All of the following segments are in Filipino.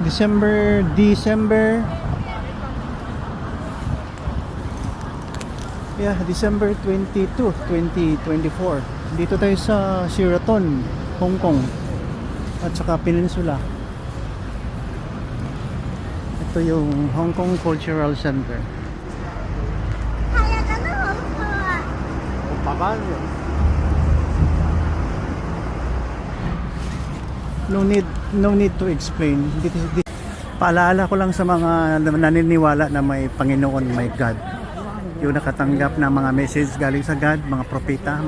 December December 22, 2024. Dito tayo sa Sheraton, Hong Kong at saka Peninsula. Ito yung Hong Kong Cultural Center. No need to explain. Paalala ko lang sa mga naniniwala na may Panginoon, may God, yung nakatanggap ng mga message galing sa God, mga propeta,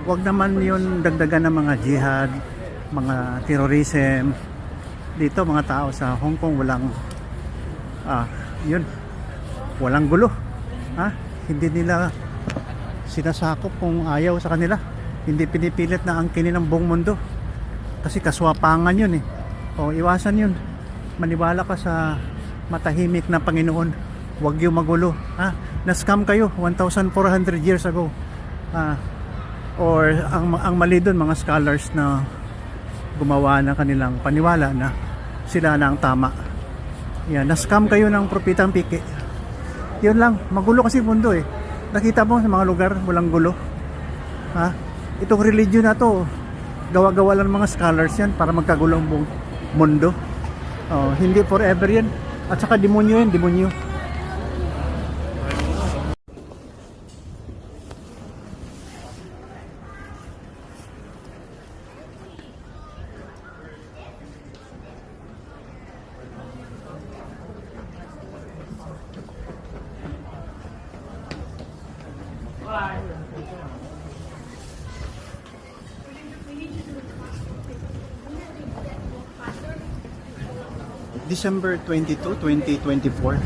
wag naman yun dagdagan ng mga jihad, mga terrorism. Dito mga tao sa Hong Kong walang gulo, hindi nila sinasakop kung ayaw sa kanila, hindi pinipilit na angkinin ng buong mundo kasi kaswapangan yun iwasan yun, maniwala ka sa matahimik na Panginoon, wag yung magulo. Na-scam kayo 1,400 years ago, or ang mali dun mga scholars na gumawa ng kanilang paniwala na sila na ang tama. Na-scam kayo ng propetang piki. Yun lang, magulo kasi mundo nakita mo sa mga lugar walang gulo. Itong religion na to, gawa-gawa lang ng mga scholars yan para magkagulo ang buong mundo. Hindi forever yan, at saka demonyo yan, demonyo. December 22, 2024.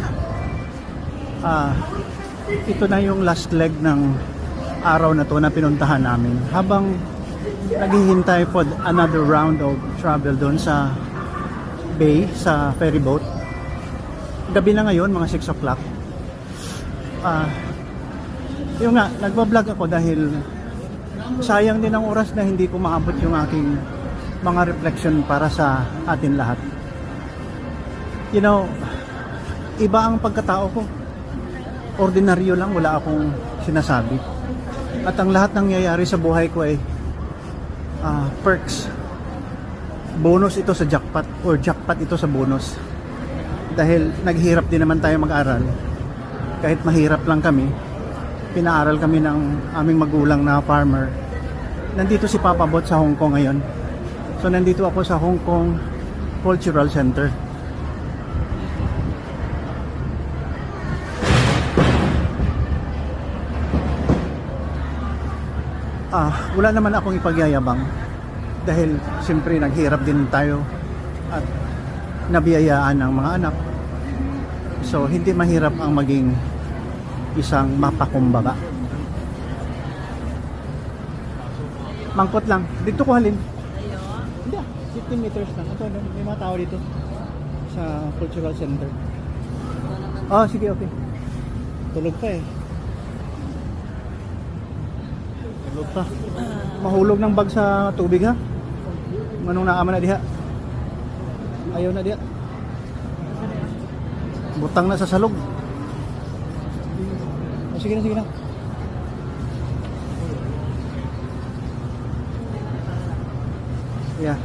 Ito na yung last leg ng araw na to na pinuntahan namin. Habang naghihintay for another round of travel doon sa bay, sa ferry boat. Gabi na ngayon, mga 6 o'clock. Yung nga, nagbablog ako dahil sayang din ang oras na hindi ko maabot yung aking mga reflection para sa atin lahat. Iba ang pagkatao ko. Ordinaryo lang, wala akong sinasabi. At ang lahat ng nangyayari sa buhay ko ay perks. Bonus ito sa jackpot, or jackpot ito sa bonus. Dahil naghirap din naman tayo mag-aral. Kahit mahirap lang kami, pinaaral kami ng aming magulang na farmer. Nandito si Papa Bot sa Hong Kong ngayon. So nandito ako sa Hong Kong Cultural Center. Wala naman akong ipagyayabang dahil siyempre naghirap din tayo at nabiyayaan ng mga anak. So hindi mahirap ang maging isang mapakumbaba. Mangkot lang. Dito ko halin. Hindi, 15 meters lang. Ito, may mga tao dito sa Cultural Center. Sige, okay. Tulog pa Tulog pa. Mahulog ng bag sa tubig ha. Manong naama na diha. Ayaw na diha. Butang na sa salog. Sige na. Yeah.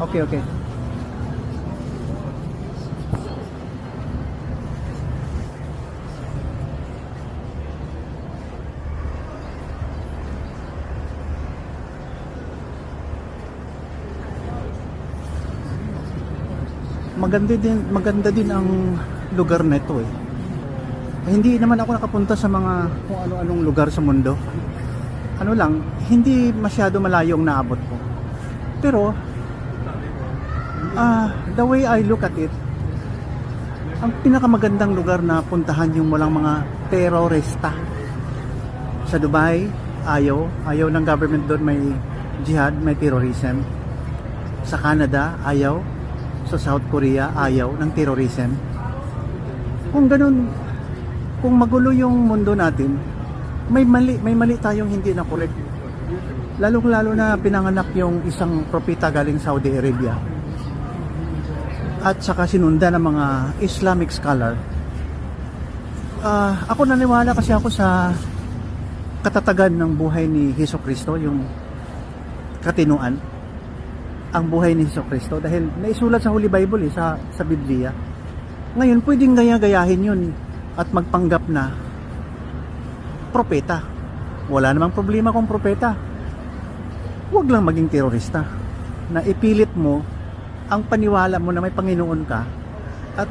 Okay. Maganda din ang lugar na ito Hindi naman ako nakapunta sa mga kung ano-anong lugar sa mundo. Hindi masyado malayo ang naabot ko. Pero the way I look at it, ang pinakamagandang lugar na puntahan yung walang mga terorista. Sa Dubai, ayaw ng government doon, may jihad, may terrorism. Sa Canada, ayaw. Sa South Korea, ayaw ng terrorism. Kung ganun, kung magulo yung mundo natin, may mali tayong hindi na correct. Lalo na pinanganak yung isang propeta galing Saudi Arabia. at saka sinunda ng mga Islamic scholar. Ako naniwala kasi ako sa katatagan ng buhay ni Hesukristo, yung katinuan, ang buhay ni Hesukristo, dahil naisulat sa Holy Bible sa Biblia. Ngayon pwedeng gaya-gayahin yun at magpanggap na propeta. Wala namang problema kung propeta. Huwag lang maging terorista na ipilit mo ang paniwala mo na may Panginoon ka at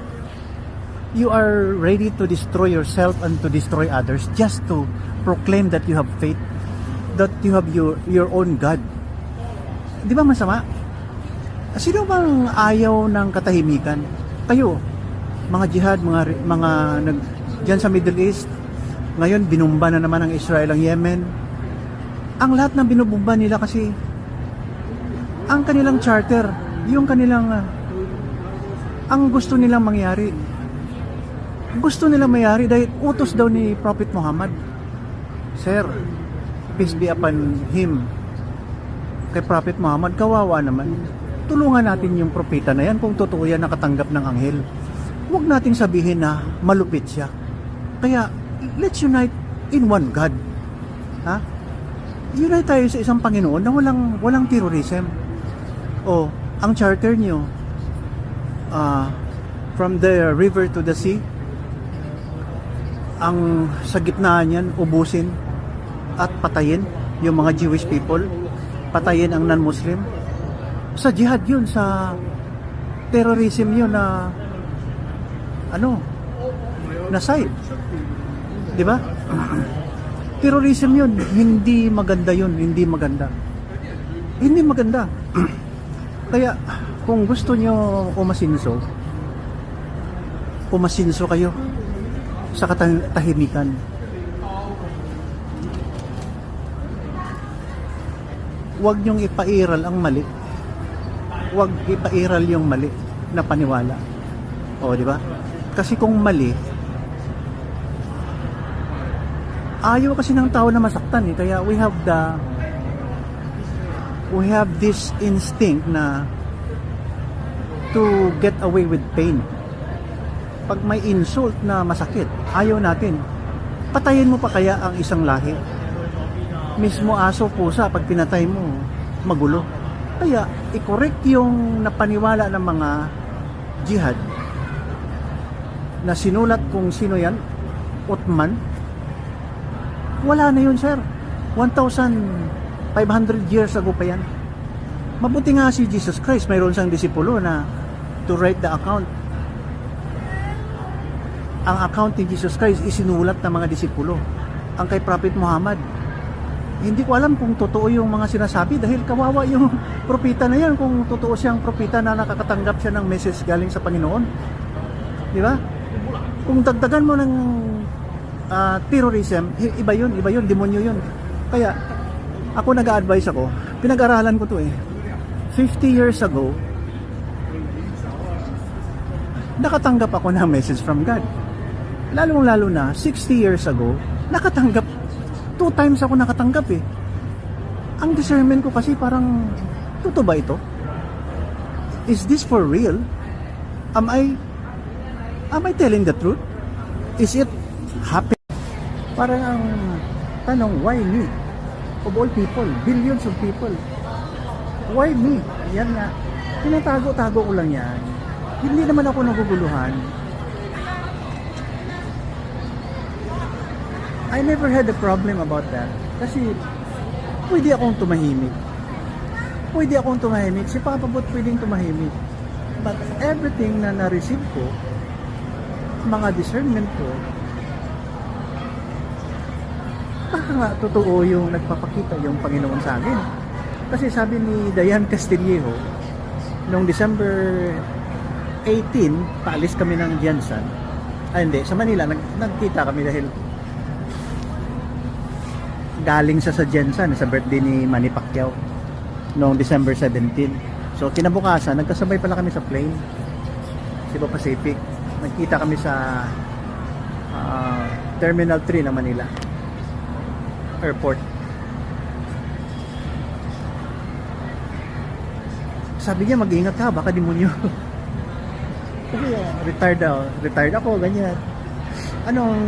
you are ready to destroy yourself and to destroy others just to proclaim that you have faith, that you have your own God. Di ba masama? Sino bang ayaw ng katahimikan? Kayo, mga jihad, mga dyan sa Middle East, ngayon binumba na naman ng Israel ang Yemen. Ang lahat ng binubumba nila kasi ang kanilang charter, yung kanilang ang gusto nilang mangyari. Gusto nilang mangyari dahil utos daw ni Prophet Muhammad. Sir, peace be upon him. Kay Prophet Muhammad, kawawa naman. Tulungan natin yung propeta na yan kung totoo yan nakatanggap ng anghel. Huwag nating sabihin na malupit siya. Kaya, let's unite in one God. Ha? Unite tayo sa isang Panginoon na walang terrorism. O, ang charter nyo, from the river to the sea, ang sa gitna niyan, ubusin at patayin yung mga Jewish people, patayin ang non-Muslim. Sa jihad yun, sa terrorism yun na na side. Di ba? Terrorism yun, hindi maganda yun, hindi maganda. Hindi maganda. Kaya, kung gusto nyo umasinso kayo sa katahimikan. Huwag nyong ipairal ang mali. Huwag ipairal yung mali na paniwala. O, di ba? Kasi kung mali, ayaw kasi ng tao na masaktan eh. Kaya we have this instinct na to get away with pain. Pag may insult na masakit, ayaw natin. Patayin mo pa kaya ang isang lahi? Mismo aso, pusa, pag pinatay mo, magulo. Kaya, i-correct yung napaniwala ng mga jihad na sinulat kung sino yan, Uthman. Wala na yun, sir. 1,500 years ago pa yan. Mabuti nga si Jesus Christ, mayroon siyang disipulo na to write the account. Ang account ni Jesus Christ isinulat ng mga disipulo. Ang kay Prophet Muhammad, hindi ko alam kung totoo yung mga sinasabi dahil kawawa yung propeta na yan kung totoo siyang propeta na nakakatanggap siya ng message galing sa Panginoon. Di ba? Kung dagdagan mo ng terrorism, iba yun, demonyo yun. Kaya, ako nag-a-advise ako, pinag-aralan ko to eh. 50 years ago, nakatanggap ako ng message from God. Lalong-lalo na, 60 years ago, nakatanggap, 2 times ako nakatanggap eh. Ang discernment ko kasi parang, totoo ba ito? Is this for real? Am I telling the truth? Is it happening? Parang ang tanong, why me? Of all people, billions of people. Why me? Yan nga. Tinatago-tago ko lang yan. Hindi naman ako naguguluhan. I never had a problem about that. Kasi pwede akong tumahimik. Si Papa Bot pwedeng tumahimik. But everything na na-receive ko, mga discernment ko, baka nga totoo yung nagpapakita yung Panginoon sa akin. Kasi sabi ni Dayan Castillejo, noong December 18, paalis kami ng Jensen. Hindi, sa Manila, nagkita kami dahil galing sa Jensen, sa birthday ni Manny Pacquiao, noong December 17. So, kinabukasan, nagkasabay pala kami sa plane, Cebu Pacific. Nagkita kami sa Terminal 3 ng Manila Airport. Sabi niya, mag-ingat ka, baka demonyo. Kasi retired ako, ganyan. Anong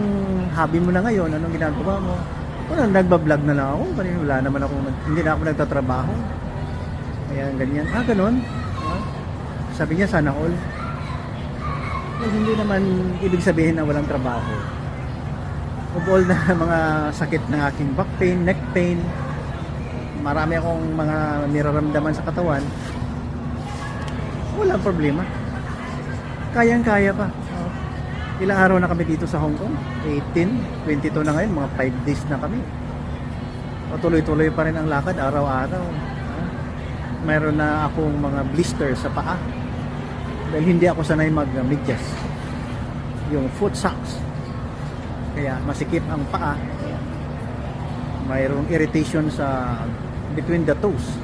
hobby mo na ngayon? Anong ginagawa mo? Wala, nagbablog na lang ako. Wala naman ako, hindi na ako nagtatrabaho. Ayan, ganyan. Ganun. Sabi niya, sana all. Hindi naman ibig sabihin na walang trabaho. Of all na mga sakit ng aking back pain, neck pain, marami akong mga niraramdaman sa katawan, walang problema. Kayang-kaya pa. Ilang araw na kami dito sa Hong Kong? 18, 22 na ngayon, mga 5 days na kami. Tuloy-tuloy pa rin ang lakad araw-araw. Mayroon na akong mga blister sa paa dahil hindi ako sanay mag-medyas, yung foot socks, kaya masikip ang paa. Mayroong irritation sa between the toes.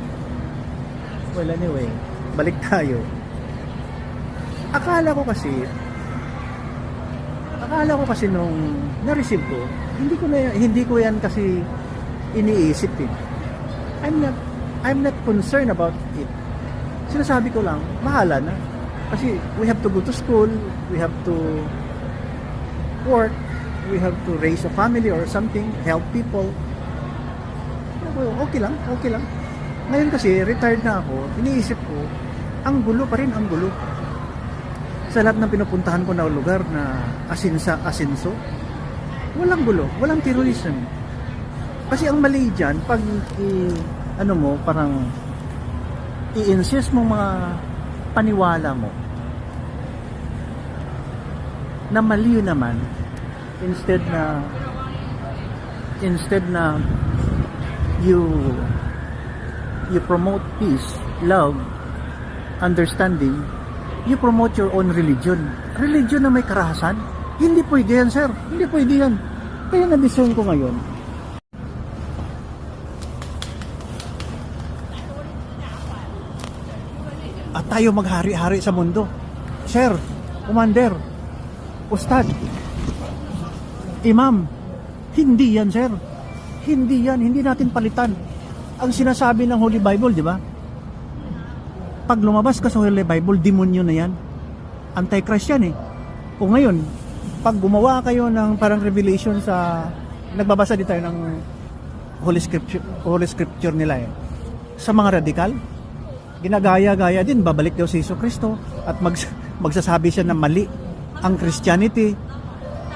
Well, anyway, balik tayo. Akala ko kasi nung na-receive ko, hindi ko yan kasi iniisip eh. I'm not concerned about it. Sinasabi ko lang, mahala na. Kasi we have to go to school, we have to work, we have to raise a family or something, help people. Okay lang. Ngayon kasi, retired na ako, iniisip ko, ang gulo pa rin, ang gulo. Sa lahat ng pinupuntahan ko na lugar na asinso, walang gulo, walang terrorism. Kasi ang mali dyan, pag parang i-insist mo mga paniwala mo na mali naman, instead na you promote peace, love, understanding, you promote your own religion na may karahasan. Hindi pwede yan, sir, hindi pwede yan. Kaya na-discern ko ngayon, at tayo maghari-hari sa mundo. Sir, commander, ustad, imam, hindi yan, sir. Hindi yan, hindi natin palitan. Ang sinasabi ng Holy Bible, di ba? Pag lumabas ka sa Holy Bible, demonyo na yan. Antichrist yan eh. O ngayon, pag gumawa kayo ng parang revelation sa, nagbabasa din tayo ng Holy Scripture nila eh. Sa mga radikal, ginagaya-gaya din, babalik daw si Jesucristo at magsasabi siya na mali ang Christianity.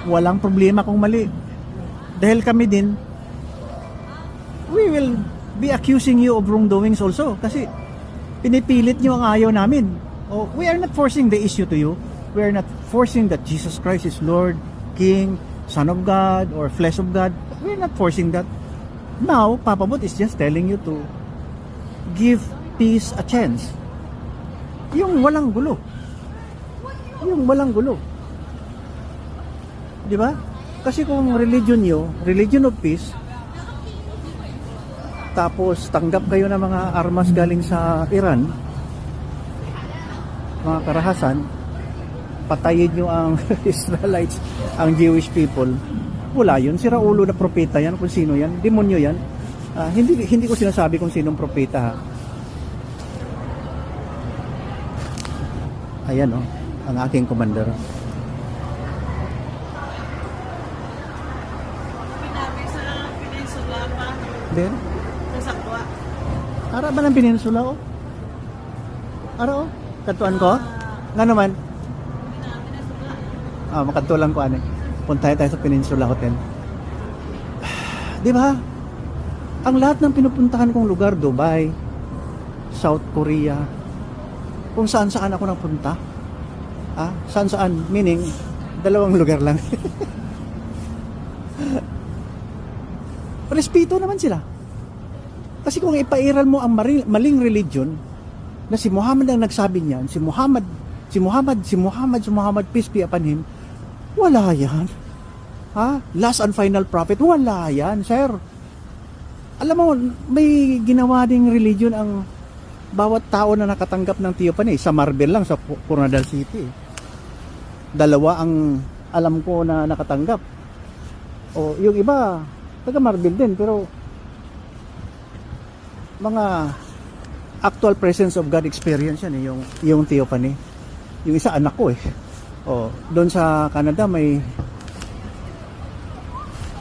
Walang problema kung mali. Dahil kami din, we will be accusing you of wrongdoings also. Kasi pinipilit nyo ang ayaw namin. We are not forcing the issue to you. We are not forcing that Jesus Christ is Lord, King, Son of God, or flesh of God. We are not forcing that. Now, Papa Bot is just telling you to give peace a chance. Yung walang gulo. Di ba? Kasi kung religion of peace, tapos tanggap kayo ng mga armas galing sa Iran, mga karahasan, patayin nyo ang Israelites, ang Jewish people, wala yun. Sira ulo na propeta yan, kung sino yan, demonyo yan. Hindi ko sinasabi kung sinong propeta ha. Ayan ang aking commander. Pinabi sa peninsula pa. Then, Sa Sakwa. ara ba ng peninsula o? Ara o? Katuan ko? Nga naman? Makatulang ko punta tayo sa Peninsula Hotel. Di ba? Ang lahat ng pinupuntahan kong lugar, Dubai, South Korea, kung saan-saan ako napunta. Saan-saan, meaning, 2 lugar lang. Respeto naman sila. Kasi kung ipairal mo ang maling religion, na si Muhammad ang nagsabi niyan, si Muhammad, peace be upon him, wala yan. Last and final prophet, wala yan, sir. Alam mo, may ginawa ding religion ang bawat tao na nakatanggap ng Theophany. Sa Marbel lang, sa Coronadal City. 2 ang alam ko na nakatanggap. O yung iba, taga Marbel din, pero mga actual presence of God experience yan yung Theophany. Yung isa anak ko eh. Doon sa Canada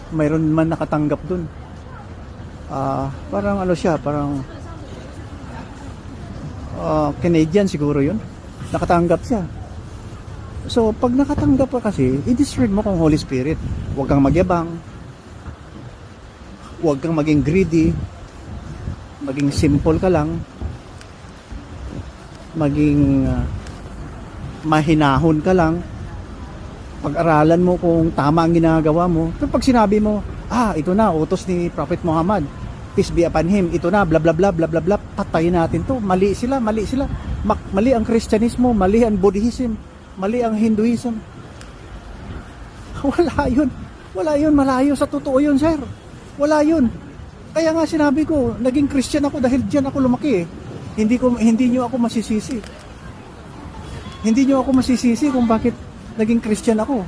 mayroon man nakatanggap doon. Parang ano siya, parang Canadian siguro yun. Nakatanggap siya. So, pag nakatanggap ka kasi, i-discern mo kung Holy Spirit. Huwag kang magyabang. Huwag kang maging greedy. Maging simple ka lang. Maging mahinahon ka lang. Pag-aralan mo kung tama ang ginagawa mo. Pero pag sinabi mo, ito na, utos ni Prophet Muhammad, peace be upon him, ito na, bla bla bla bla bla bla, patayin natin to. Mali sila. Mali ang Kristyanismo, mali ang Buddhism, mali ang Hinduism. Wala yun, malayo sa totoo yun, sir. Wala yun. Kaya nga sinabi ko, naging Christian ako dahil diyan ako lumaki eh. Hindi niyo ako masisisi. Hindi niyo ako masisisi kung bakit naging Christian ako.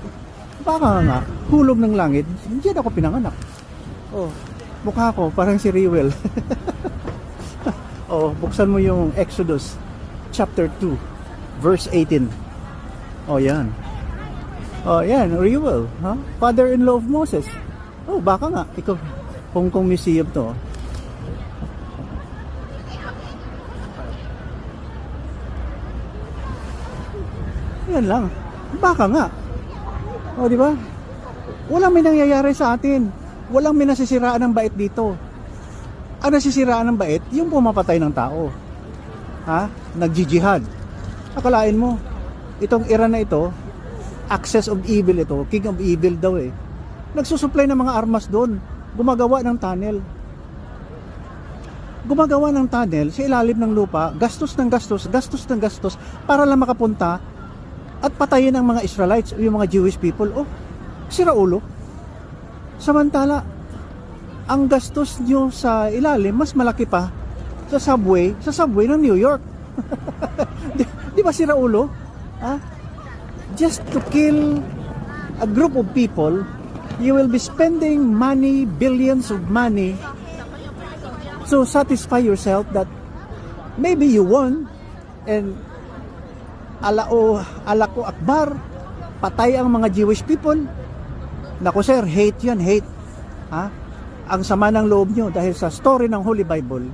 Baka nga, hulog ng langit, diyan ako pinanganak. Mukha ko, parang si Rewell. Buksan mo yung Exodus chapter 2, verse 18. Yan. Yan, Rewell. Father-in-law of Moses. Baka nga, ikaw, Hong Kong Museum to. Yan lang. Baka nga. Di ba? Walang may nangyayari sa atin. Walang may nasisiraan ng bait dito. Ang nasisiraan ng bait, yung pumapatay ng tao. Nagjijihad. Akalain mo, itong Iran na ito, access of evil ito, king of evil daw eh. Nagsusupply ng mga armas doon. Gumagawa ng tunnel. Sa ilalim ng lupa, gastos para lang makapunta at patayin ang mga Israelites o yung mga Jewish people. Sira ulo. Samantala, ang gastos nyo sa ilalim mas malaki pa sa subway ng New York. Di ba sira ulo? Just to kill a group of people, you will be spending money, billions of money, to satisfy yourself that maybe you won and alako akbar, patay ang mga Jewish people. Naku sir, hate yan, hate. Ang sama ng loob nyo dahil sa story ng Holy Bible.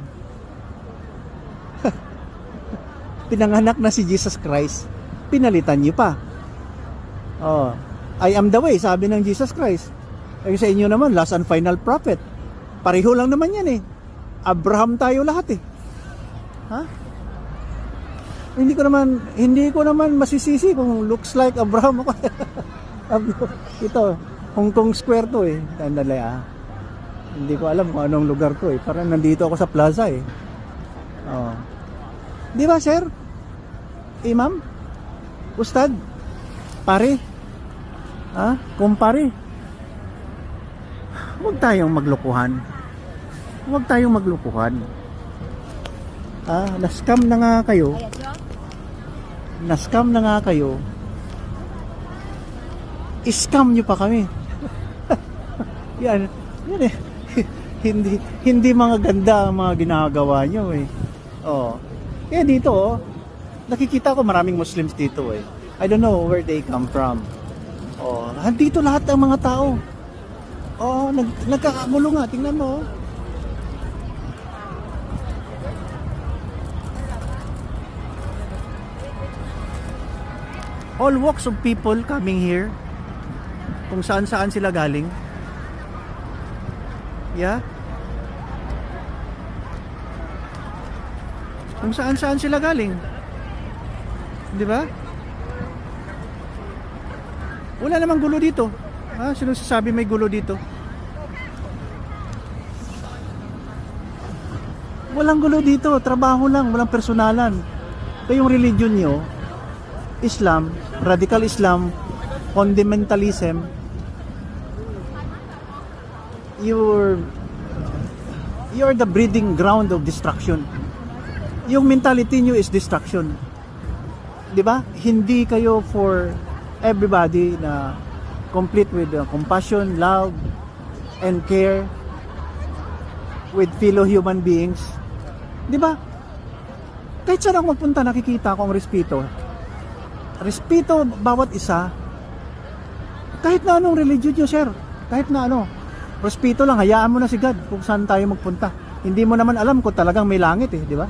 Pinanganak na si Jesus Christ, pinalitan nyo pa. I am the way, sabi ng Jesus Christ. Sa inyo naman, last and final prophet. Pareho lang naman yan eh. Abraham tayo lahat eh. Hindi ko naman masisisi kung looks like Abraham ako. Ito, Hong Kong Square to eh. Tandali Hindi ko alam kung anong lugar to eh. Parang nandito ako sa plaza eh. Di ba sir? Imam? Ustad? Pare? Kumpare? Huwag tayong maglukuhan. Na-scam na nga kayo. I-scam nyo pa kami. yan eh. hindi mga ganda ang mga ginagawa nyo eh. Kaya dito nakikita ko maraming Muslims dito eh. I don't know where they come from. Dito lahat ng mga tao. Nagkakagulo nga, tingnan mo. All walks of people coming here. Kung saan sila galing. Yeah. Kung saan sila galing. Di ba? Wala namang gulo dito. Sino sasabi may gulo dito? Walang gulo dito. Trabaho lang. Walang personalan. Kaya yung religion nyo, Islam, radical Islam, fundamentalism, you're the breeding ground of destruction. Yung mentality nyo is destruction. Di ba? Hindi kayo for everybody na complete with compassion, love, and care with fellow human beings. Di ba? Kahit saan ako magpunta, nakikita ko ang respeto. respeto bawat isa. Kahit na anong religion nyo, sir. Kahit na ano. Respeto lang, hayaan mo na si God kung saan tayo magpunta. Hindi mo naman alam kung talagang may langit eh, di ba?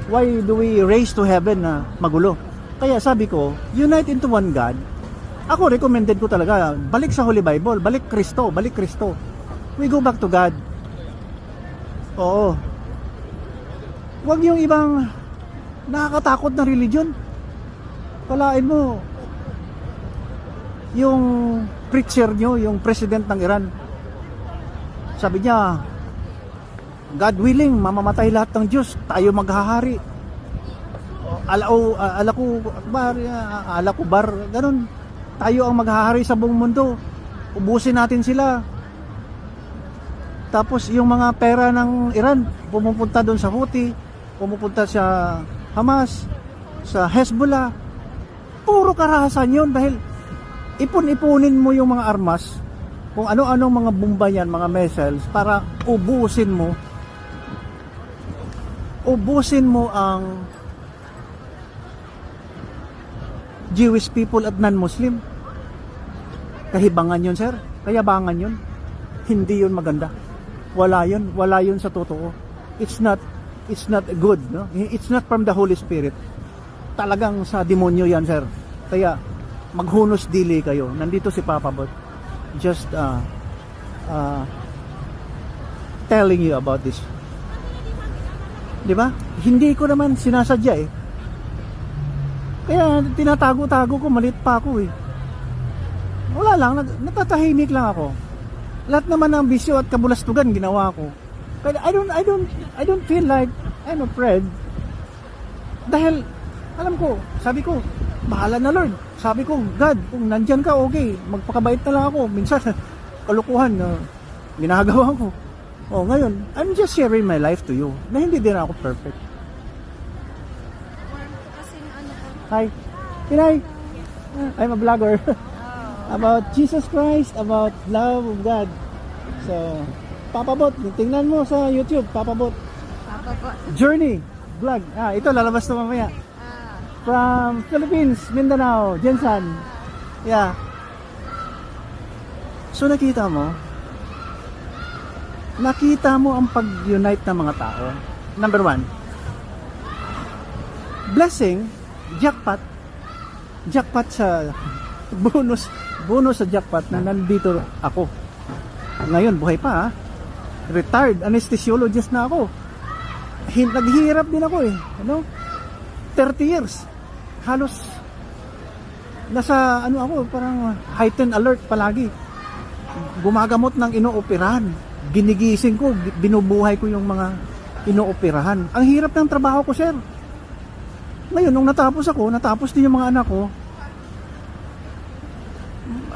Why do we race to heaven na magulo? Kaya sabi ko, unite into one God. Ako recommended ko talaga, balik sa Holy Bible, balik Kristo, balik Kristo. We go back to God. Oo. Huwag yung ibang nakakatakot na religion. Palain mo, yung preacher nyo, yung president ng Iran, sabi niya, God willing, mamamatay lahat ng Diyos, tayo maghahari. Alakubar, ganun. Tayo ang maghahari sa buong mundo. Ubusin natin sila. Tapos yung mga pera ng Iran, pumupunta doon sa Houthi, pumupunta sa Hamas, sa Hezbollah. Puro karahasan yun dahil ipon-ipunin mo yung mga armas, kung ano-anong mga bomba yan, mga missiles, para ubusin mo ang Jewish people at non-Muslim. Kahibangan yun, sir. Kayabangan yun. Hindi yun maganda. Wala yun sa totoo. It's not good, no? It's not from the Holy Spirit. Talagang sa demonyo yan, sir. Kaya maghunos dili kayo. Nandito si Papa Bot. Just telling you about this. 'Di ba? Hindi ko naman sinasadya eh. Kaya tinatago-tago ko, maliit pa ako eh. Wala lang, natatahimik lang ako. Lahat naman ng bisyo at kabulastugan ginawa ko. But I don't feel like I'm afraid. Dahil alam ko, sabi ko, bahala na Lord. Sabi ko, God, kung nandyan ka, okay, magpakabait na lang ako. Minsan, kalukuhan na ginagawa ko. O ngayon, I'm just sharing my life to you. Na hindi din ako perfect. Hi. Pinay. I'm a vlogger. About Jesus Christ, about love of God. So, Papa Bot, tingnan mo sa YouTube, Papa Bot. Journey vlog. Ito lalabas na mamaya. From Philippines, Mindanao, Jensan. Yeah. So nakita mo ang pag-unite ng mga tao. Number 1, blessing, jackpot sa bonus sa jackpot na nandito ako. Ngayon, buhay pa ha. Retired anesthesiologist na ako. Naghihirap din ako eh. 30 years. Halos nasa ako, parang heightened alert palagi. Gumagamot ng inooperahan. Ginigising ko, binubuhay ko yung mga inooperahan. Ang hirap ng trabaho ko, sir. Ngayon, nung natapos din yung mga anak ko,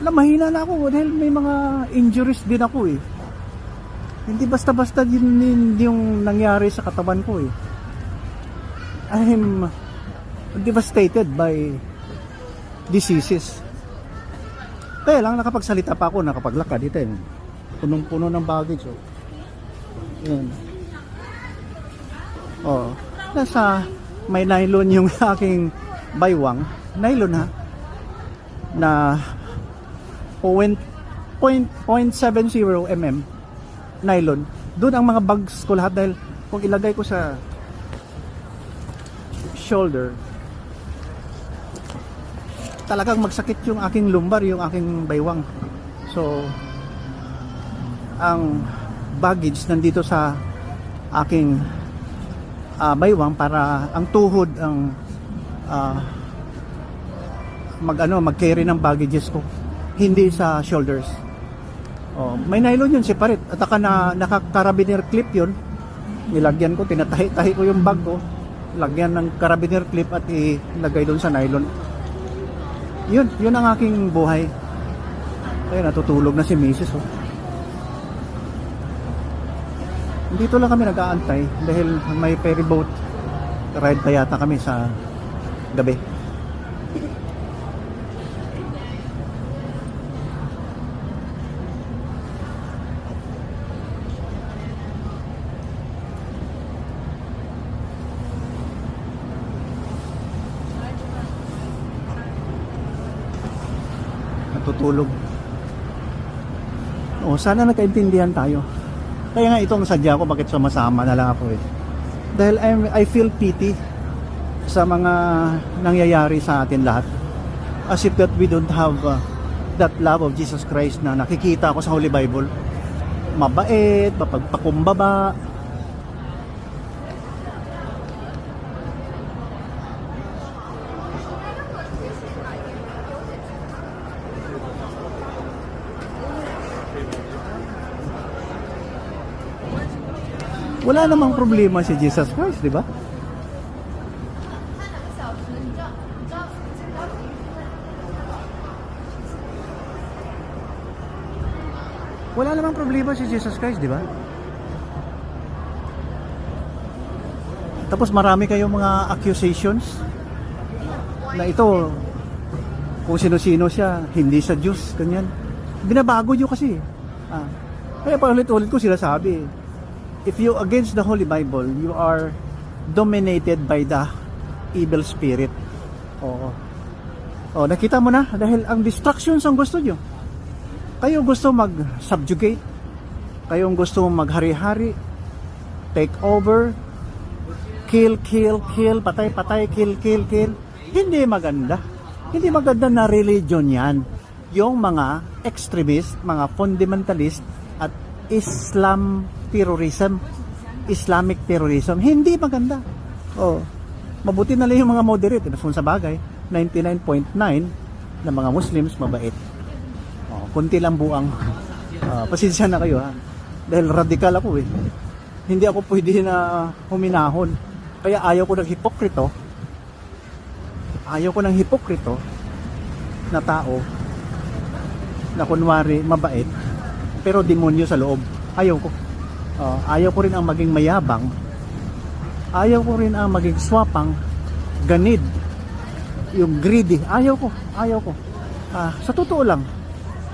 mahina na ako dahil may mga injuries din ako eh. Hindi basta-basta din yung nangyari sa katawan ko eh. I'm devastated by diseases. Kaya lang nakapagsalita pa ako, nakapaglakad dito eh. Punong-puno ng baggage oh. Yan. Oh, nasa may nylon yung aking baywang. Nylon ha. Na 0.70 mm nylon. Doon ang mga bags ko lahat dahil kung ilagay ko sa shoulder, talagang magsakit yung aking lumbar, yung aking baywang. So ang baggage nandito sa aking baywang para ang tuhod ang mag-carry ng baggages ko, hindi sa shoulders. May nylon yun separate at naka-carabiner clip yun. Nilagyan ko, tinatahi-tahi ko yung bag ko, lagyan ng carabiner clip at ilagay doon sa nylon. Yun ang aking buhay. Kaya natutulog na si Mrs. Dito lang kami nag-aantay dahil may ferry boat ride pa yata kami sa gabi. natutulog. Sana nagkaintindihan tayo. Kaya nga itong sadya ko bakit sumasama na lang ako eh. Dahil I feel pity sa mga nangyayari sa atin lahat. As if that we don't have that love of Jesus Christ na nakikita ko sa Holy Bible. Mabait, mapagpakumbaba. Wala namang problema si Jesus Christ, di ba? Wala namang problema si Jesus Christ, di ba? Tapos marami kayong mga accusations na ito, kung sino-sino siya, hindi sa Diyos, ganyan. Binabago nyo kasi. Kaya paulit-ulit ko sila sabi, if you against the Holy Bible, you are dominated by the evil spirit. Oo. Nakita mo na, dahil ang distractions ang gusto nyo. Kayo gusto mag-subjugate, kayong gusto maghari-hari, take over, kill, patay, kill. Hindi maganda. Hindi maganda na religion yan. Yung mga extremist, mga fundamentalist, at Islamic terrorism, hindi maganda. Mabuti na lang yung mga moderate. Kung sa bagay, 99.9 na mga Muslims mabait. Kunti lang buang. Pasensya na kayo ha. Dahil radikal ako eh. Hindi ako pwede na huminahon. Kaya ayaw ko ng hipokrito. Ayaw ko ng hipokrito na tao na kunwari mabait pero demonyo sa loob. Ayaw ko. Ayaw ko rin ang maging mayabang. Ayaw ko rin ang maging swapang, ganid, yung greedy. Ayaw ko. Sa totoo lang,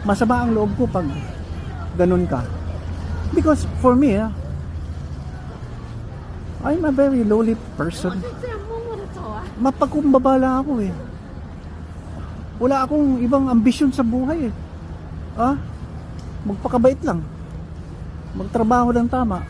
masama ang loob ko pag ganun ka. Because for me, I'm a very lowly person. Mapagkumbabala ako eh. Wala akong ibang ambisyon sa buhay eh. Magpakabait lang. Magtrabaho ng tama.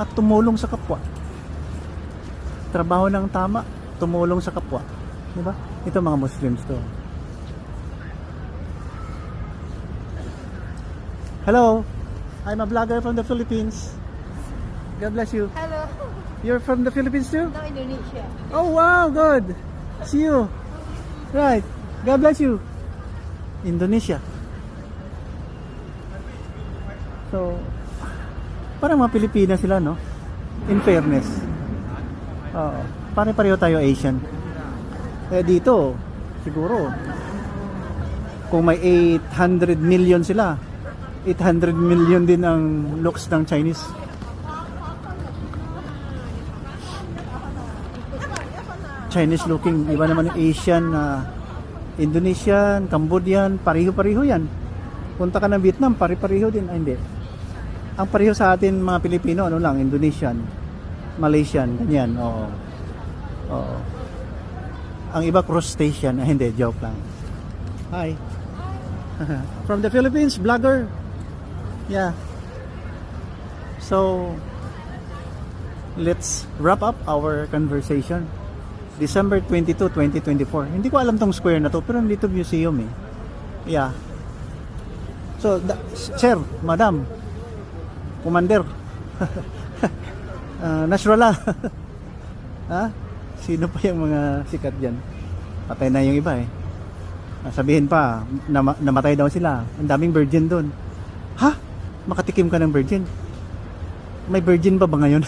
At tumulong sa kapwa. Trabaho ng tama, tumulong sa kapwa. Diba? Ito mga Muslims to. Hello, I'm a vlogger from the Philippines. God bless you. Hello. You're from the Philippines too? No, Indonesia. Oh wow, good. See you. Right. God bless you. Indonesia. So, parang mga Pilipinas sila, no? In fairness. Pare-pareho tayo Asian. Kaya dito, siguro, kung may 800 million sila, 800 million din ang looks ng Chinese. Chinese looking, iba naman yung Asian, Indonesian, Cambodian, pareho-pareho yan. Punta ka ng Vietnam, pare-pareho din. Hindi. Ang pareho sa atin mga Pilipino, ano lang, Indonesian, Malaysian, ganyan. Oo. Ang iba crustacean, hindi, joke lang. Hi. From the Philippines, vlogger. Yeah. So, let's wrap up our conversation. December 22, 2024. Hindi ko alam tong square na to, pero nandito museum eh. Yeah. So, sir, madam, commander, Nasrallah. Sino pa yung mga sikat dyan? Patay na yung iba eh. Sabihin pa, namatay daw sila. Ang daming virgin doon. Makatikim ka ng virgin? May virgin ba ngayon?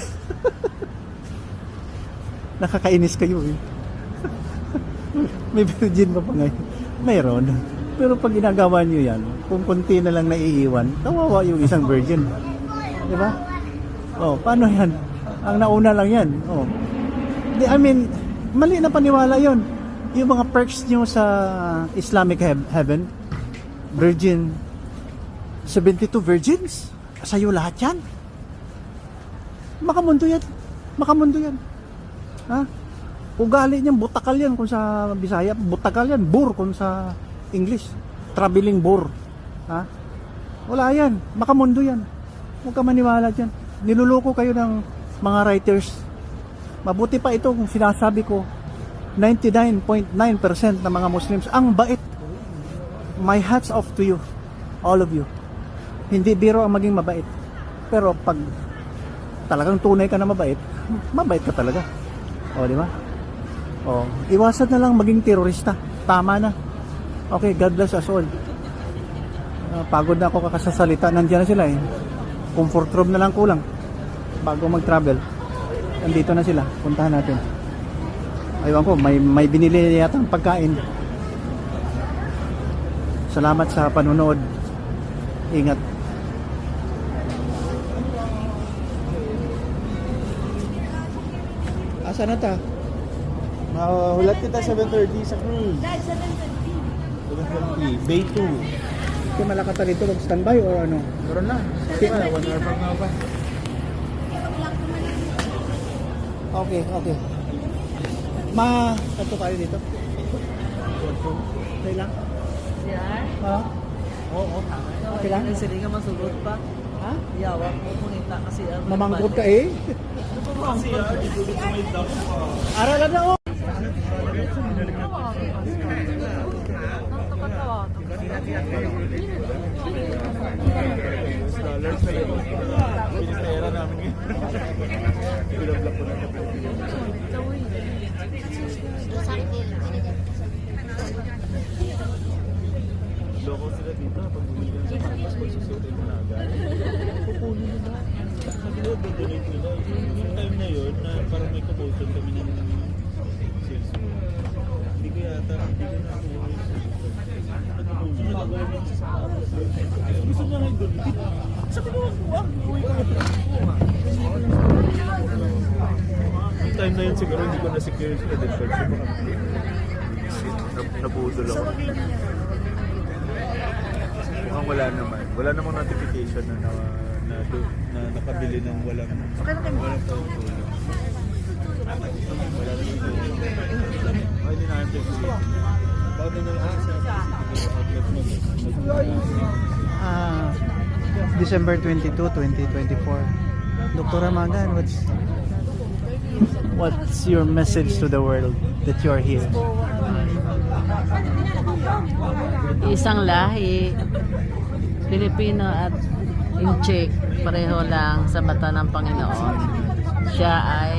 Nakakainis kayo eh. May virgin ba ngayon? Mayroon. Pero pag ginagawa nyo yan, kung konti na lang naiiwan, kawawa yung isang virgin. Diba? Paano yan? Ang nauna lang yan. I mean, mali na paniwala yon. Yung mga perks nyo sa Islamic heaven, virgin, 72 virgins, sa'yo lahat yan. Makamundo yan. Makamundo yan. Ha? Ugali niyan, butakal yan kung sa Bisaya. Butakal yan, bur kung sa English. Traveling bur. Ha? Wala yan. Makamundo yan. Huwag ka maniwala dyan. Niluloko kayo ng mga writers. Mabuti pa ito kung sinasabi ko, 99.9% ng mga Muslims, ang bait. My hats off to you. All of you. Hindi biro ang maging mabait. Pero pag talagang tunay ka na mabait, mabait ka talaga. O, di ba? O, iwasan na lang maging terorista. Tama na. Okay, God bless us all. Pagod na ako kakasasalita. Nandiyan na sila eh. Comfort room na lang kulang bago mag-travel. Nandito na sila. Puntahan natin. Aywan ko, may binili yatang pagkain. Salamat sa panonood. Ingat. Asa na ta? Hulat kita 7:30 sa cruise. 7:30. Bay 2. Kung malakata dito, mag-standby or ano? Meron na. Sige, 1 hour from now pa. Okay, okay. Kanto kayo dito? Okay lang? Siya? Ha? Oo, tama. Okay lang? Sili nga masulot pa. Ha? Yawak mo punita kasi ang Mamangkot ka eh. Kasi dito may daw. Aralan na oh! Dollars na yun. Pinipera namin yun. Pinablock ko na ito. Loko sila dito. Pag bumili ka sa mga mas pagsusutin mo na agad. Kukunin nila. Sabi nila, donate nila. Yung time na yun, na parang may promotion kami ng sales mo. Hindi ko yata, hindi ko na ako nag-promotion. Nag-agawa mo sa sapatos. Gusto niya ngayon donate. Sabi ko, wag, uwi ka na. Yung time na yun siguro, hindi ko na-secure yung credit card. Nabudol ako. Mukhang wala naman. Wala namang notification na nakabili ng walang pautulo. Wala naman ito. Ay, hindi na natin ito. Bakit na lang sa outlet mo? December 22, 2024. Dr. Ramadan, what's your message to the world that you are here? Isang lahi, Pilipino at Incheck, pareho lang sa mata ng Panginoon. Siya ay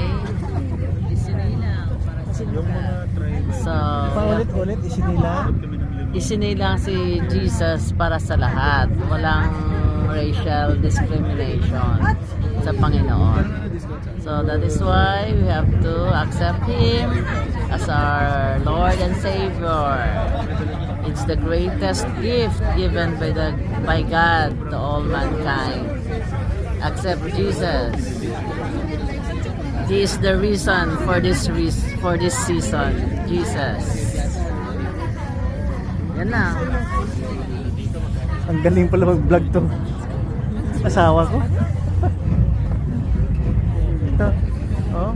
isinilang para sa Yung mga tribe, So, Paulit-ulit, isinilang. kami ng limang. isinilang si Jesus para sa lahat. Walang racial discrimination sa Panginoon. So that is why we have to accept Him as our Lord and Savior. It's the greatest gift given by God to all mankind. Accept Jesus. He is the reason for this season. Jesus. Yan na. Ang galing pala mag-vlog to. Asawa ko. Ito. Oh,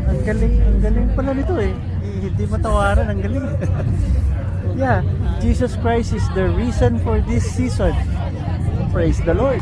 ang galing pala nito eh. Hindi matawaran, ang galing. Yeah, Jesus Christ is the reason for this season. Praise the Lord.